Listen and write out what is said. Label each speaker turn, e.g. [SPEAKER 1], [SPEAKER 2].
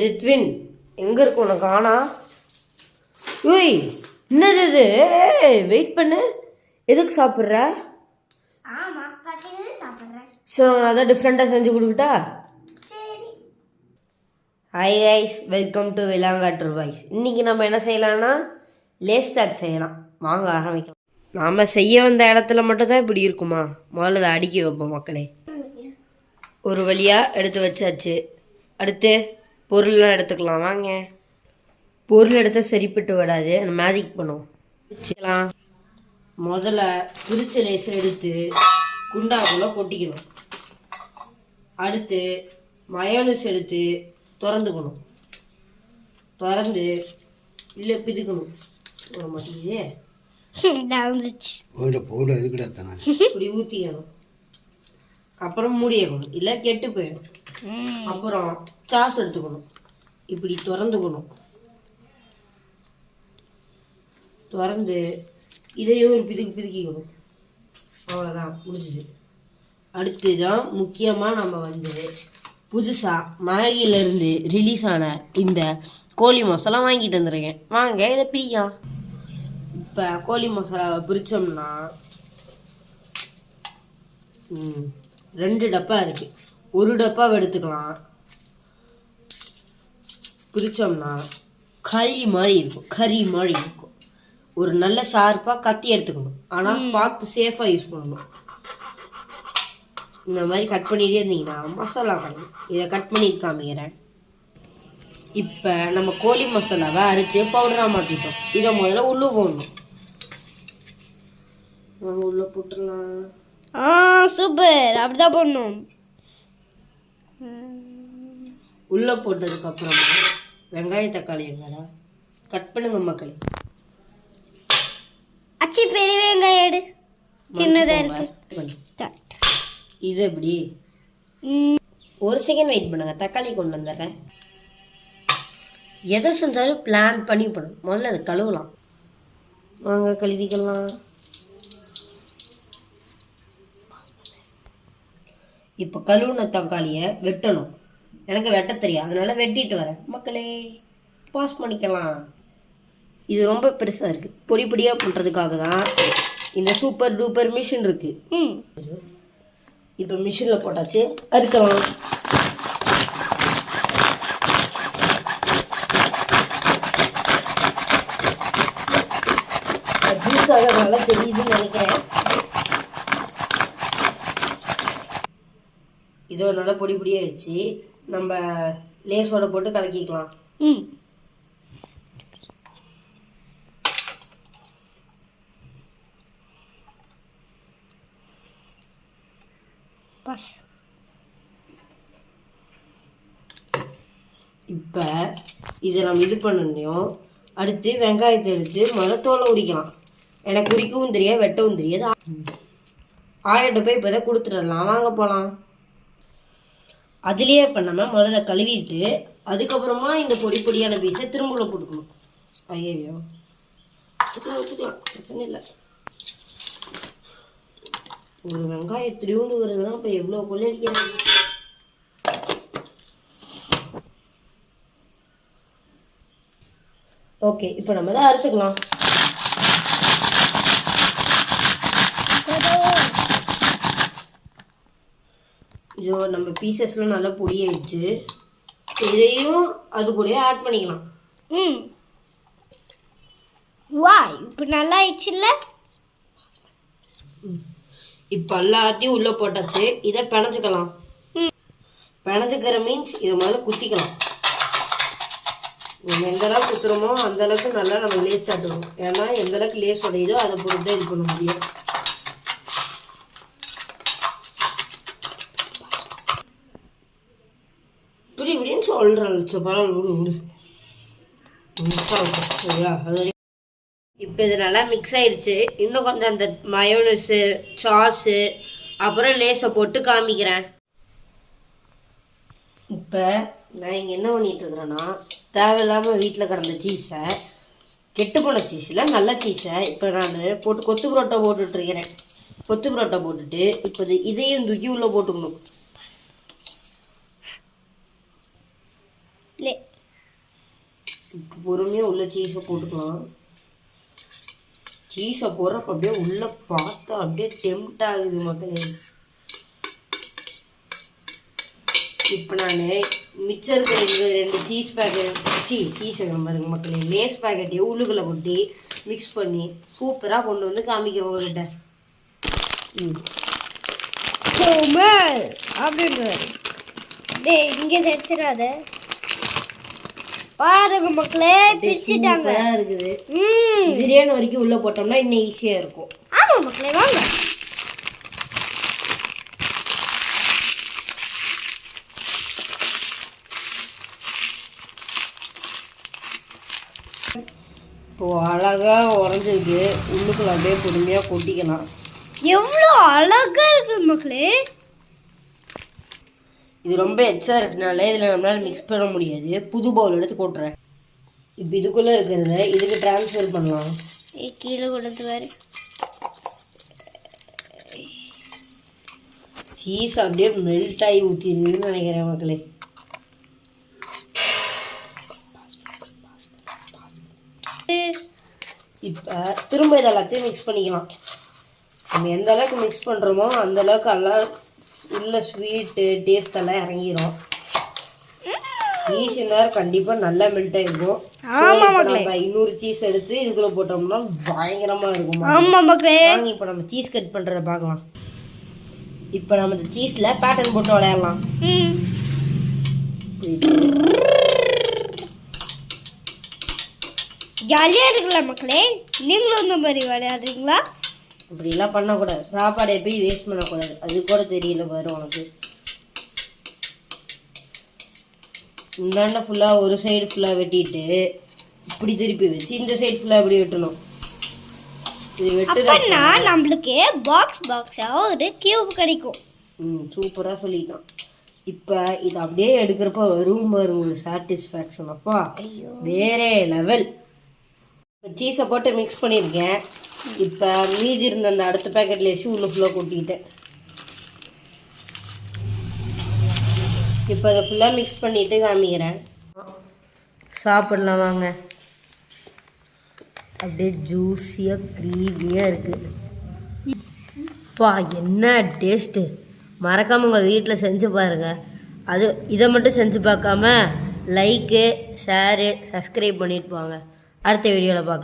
[SPEAKER 1] ரித்வின் எங்கே இருக்கு உனக்கு ஆனா? ஓய் என்னது இது? வெயிட் பண்ணு. எதுக்கு சாப்பிட்ற? சரி நான் அதான் டிஃப்ரெண்ட்டாக செஞ்சு கொடுக்கிட்டா? Hi guys, welcome to Vilangattu voice. இன்றைக்கி நம்ம என்ன செய்யலாம்னா லேஸ் டேக் செய்யலாம். வாங்க ஆரம்பிக்கலாம். நாம் செய்ய வந்த இடத்துல மட்டும் தான் இப்படி இருக்குமா? முதல்ல அதை அடுக்கி வைப்போம் மக்களே. ஒரு வழியாக எடுத்து வச்சாச்சு. அடுத்து பொருள்லாம் எடுத்துக்கலாம். வாங்க. பொருள் எடுத்தால் சரிப்பட்டு விடாது, நம்ம மேஜிக் பண்ணுவோம். வச்சுக்கலாம். முதல்ல பிரிச்ச லேஸை எடுத்து குண்டாக்குள்ளே கொட்டிக்கணும். அடுத்து மயோனஸ் எடுத்து திறந்துக்கணும். திறந்து இல்லை பிதுக்கணும். வர மாட்டேங்குதே. இப்படி ஊற்றிக்கணும். அப்புறம் மூடியக்கணும், இல்லை கெட்டு போயிடும். அப்புறம் சாஸ் எடுத்துக்கணும். இப்படி திறந்துக்கணும். திறந்து இதையும் ஒரு பிதுக்கிக்கணும். அவ்வளோதான், முடிஞ்சுது. அடுத்து தான் முக்கியமாக நம்ம புதுசாக மேகியிலேருந்து ரிலீஸ் ஆன இந்த கோழி மசாலா வாங்கிட்டு வந்துருக்கேன். வாங்க இதை பிரிக்கலாம். இப்போ கோழி மசாலாவை பிரித்தோம்னா 2 டப்பா இருக்குது. ஒரு டப்பாவை எடுத்துக்கலாம். பிரித்தோம்னா கறி மாதிரி இருக்கும். ஒரு நல்ல ஷார்ப்பாக கத்தி எடுத்துக்கணும். ஆனால் பார்த்து சேஃபாக யூஸ் பண்ணணும். இந்த மாதிரி கட் பண்ணிகிட்டே இருந்தீங்கன்னா மசாலா கிடைக்கும். இதை கட் பண்ணி காமிக்கிறேன். இப்போ நம்ம கோழி மசாலாவை அரைச்சி பவுடராக மாற்றிட்டோம். இதை முதல்ல உள்ளே போடணும். உள்ளே போட்டுடலாம்.
[SPEAKER 2] சூப்பர், அப்படிதான் போடணும்.
[SPEAKER 1] உள்ளே போட்டதுக்கப்புறமா வெங்காய தக்காளி எங்கடா கட் பண்ணுங்க மக்களே.
[SPEAKER 2] அச்சி பெரிய வெங்காயம் எடு, சின்னதாக இருக்கு.
[SPEAKER 1] இது எப்படி? ஒரு செகண்ட் வெயிட் பண்ணுங்க, தக்காளி கொண்டு வந்துடுறேன். எதை செஞ்சாலும் பிளான் பண்ணி பண்ணும். முதல்ல அதை கழுவலாம். வாங்க கழுவிக்கலாம். இப்போ கழுவுன தக்காளியை வெட்டணும். எனக்கு வெட்ட தெரியும், அதனால வெட்டிட்டு வரேன் மக்களே. பாஸ் பண்ணிக்கலாம். இது ரொம்ப பெருசாக இருக்குது. பொடி பொடியாக பண்ணுறதுக்காக தான் இந்த சூப்பர் டூப்பர் மிஷின் இருக்குது. இப்போ மிஷினில் போட்டாச்சு, அறுக்கலாம். ஜூஸாக நல்லா தெரியுதுன்னு நினைக்கிறேன். இதோ நல்லா பொடி பொடியாகிடுச்சு. நம்ம லேஸோட போட்டு கலக்கிக்கலாம். இப்போ இதை நம்ம இது பண்ணணும். அடுத்து வெங்காயத்தை எடுத்து முதல்ல தோலை உரிக்கலாம். எனக்கு உரிக்கவும் தெரியாது, வெட்டவும் தெரியாது. ஆயிட்ட போய் இப்போ தான் கொடுத்துடலாம். வாங்க போகலாம். அதுலேயே பண்ணாமல் முதல்ல கழுவிட்டு அதுக்கப்புறமா இந்த பொடி பொடியான பீஸை திரும்ப போட்டுக்கணும். ஐயோ வச்சுக்கலாம், பிரச்சனை இல்லை. ஒரு வெங்காயம் திருண்டு வருதுன்னா இப்போ எவ்வளோ கொள்ளடிக்கிறது. ஓகே, இப்போ நம்ம தான் அறுத்துக்கலாம். இதோ நம்ம பீசஸ்லாம் நல்லா பொடியாயிடுச்சு. இதையும் அது கூடயே ஆட் பண்ணிக்கலாம்.
[SPEAKER 2] வா, இப்போ நல்லா ஆயிடுச்சுல்ல.
[SPEAKER 1] இப்போ எல்லாத்தையும் உள்ளே போட்டாச்சு. இதை பிணைஞ்சிக்கலாம். பிணைஞ்சிக்கிற மீன்ஸ் இதை முதல்ல குத்திக்கலாம். நம்ம எந்த அளவுக்கு குத்துறோமோ அந்த அளவுக்கு நல்லா நம்ம லேஸ் ஆட்டுவோம். ஏன்னா எந்த அளவுக்கு லேஸ் உடையுதோ அதை பொறுத்து தான் இது பண்ண முடியும். இப்படி இப்படின்னு சொல்கிறேன். பரவாயில்ல, விடு. சரியா? அது இப்போ இது நல்லா மிக்ஸ் ஆயிடுச்சு. இன்னும் கொஞ்சம் அந்த மயோனஸு, சாஸு, அப்புறம் லேஸை போட்டு காமிக்கிறேன். இப்போ நான் இங்கே என்ன பண்ணிகிட்ருக்குறேன்னா, தேவையில்லாமல் வீட்டில் கிடந்த சீஸை, கெட்டு போன சீஸில் நல்ல சீஸை இப்போ நான் போட்டு கொத்து புரோட்டா போட்டுட்ருக்கிறேன். கொத்து புரோட்டா போட்டுட்டு இப்போ இதையும் தூக்கி உள்ளே போட்டுக்கணும்.
[SPEAKER 2] இல்லை.
[SPEAKER 1] இப்போ பொறுமையாக உள்ள சீஸை போட்டுக்கலாம். சீஸை போடுறப்ப அப்படியே உள்ளே பார்த்தா அப்படியே டெம்ட் ஆகுது மக்களே. இப்போ நான் மிச்சம் இருக்கிற இந்த 2 சீஸ் பேக்கெட் சீஸ் பாருங்க மக்களே, லேஸ் பேக்கெட்டையும் உள்ளுக்குள்ளே கொட்டி மிக்ஸ் பண்ணி சூப்பராக கொண்டு வந்து காமிக்கிறோம் உங்கள்கிட்ட.
[SPEAKER 2] அப்படின்னு டேய் இங்கே தெரிச்சிடாத. பாருங்க மக்களே, பிரிச்சுட்டாங்க.
[SPEAKER 1] சூப்பராக இருக்குது. பிரியாணி வரைக்கும் உள்ளே போட்டோம்னா இன்னும் ஈஸியாக இருக்கும்.
[SPEAKER 2] ஆமா மக்களே, வாங்க.
[SPEAKER 1] இப்போ அழகா உறைஞ்சிருக்கு. உள்ளுக்குள்ள அப்படியே பொறுமையாக கொட்டிக்கலாம்.
[SPEAKER 2] எவ்வளோ அழகா இருக்கு மக்களே.
[SPEAKER 1] இது ரொம்ப எச்சா இருக்கனால இதில் நம்மளால மிக்ஸ் பண்ண முடியாது. புது பவுல் எடுத்து போட்டுறேன். இப்போ இதுக்குள்ளே இருக்கிறத இதுக்கு ட்ரான்ஸ்ஃபர் பண்ணலாம்.
[SPEAKER 2] கீழே கொடுத்து வேறு
[SPEAKER 1] சீஸ் அப்படியே மெல்ட் ஆகி ஊற்றிருக்குன்னு நினைக்கிறேன் மக்களே. இப்போ திரும்ப இது எல்லாத்தையும் மிக்ஸ் பண்ணிக்கலாம். நம்ம எந்த அளவுக்கு மிக்ஸ் பண்ணுறோமோ அந்த அளவுக்கு எல்லாம் உள்ள ஸ்வீட்டு டேஸ்ட் எல்லாம் இறங்கிடும். சீஸ் நேரம் கண்டிப்பாக நல்லா மெல்ட் ஆகிருக்கும். நம்ம 200 சீஸ் எடுத்து இதுக்குள்ளே போட்டோம்னா பயங்கரமாக இருக்கும்.
[SPEAKER 2] ஆமாம் மக்களே.
[SPEAKER 1] இப்போ நம்ம சீஸ் கட் பண்ணுறத பார்க்கலாம். இப்போ நம்ம இந்த சீஸில் பேட்டர்ன் போட்டு விளையாடலாம்.
[SPEAKER 2] ஜாலியாக இருக்குல்ல மக்களே. நீங்களும் இந்த மாதிரி விளையாடுறீங்களா?
[SPEAKER 1] இப்படிலாம் பண்ணக்கூடாது. சாப்பாடை போய் வேஸ்ட் பண்ணக்கூடாது. அது கூட தெரியல பாரு உனக்கு. இந்தாண்ட ஃபுல்லாக ஒரு சைடு ஃபுல்லாக வெட்டிட்டு இப்படி திருப்பி வச்சு இந்த சைடு ஃபுல்லாக இப்படி வெட்டணும். இது வெட்டுனா
[SPEAKER 2] நம்மளுக்கு பாக்ஸாக ஒரு கியூப் கிடைக்கும்.
[SPEAKER 1] சூப்பராக சொல்லிட்டான். இப்போ இது அப்படியே எடுக்கிறப்ப வரும் பாருங்க ஒரு சாட்டிஸ்ஃபேக்ஷன். அப்பா வேறே லெவல். இப்போ சீஸை போட்டு மிக்ஸ் பண்ணியிருக்கேன். இப்போ மீதி இருந்த அந்த அடுத்த பேக்கெட்ல வச்சு உள்ள ஃபுல்லாக கொட்டிக்கிட்டேன். இப்போ அதை ஃபுல்லாக மிக்ஸ் பண்ணிட்டு காமிக்கிறேன். சாப்பிடலாம் வாங்க. அப்படியே ஜூஸியாக க்ரீமியாக இருக்குது. பா என்ன டேஸ்ட்டு. மறக்காமல் உங்கள் வீட்டில் செஞ்சு பாருங்கள். அது இதை மட்டும் செஞ்சு பார்க்காம லைக்கு ஷேரு சப்ஸ்கிரைப் பண்ணிட்டு போங்க. அடுத்த வீடியோவில் பார்க்கலாம்.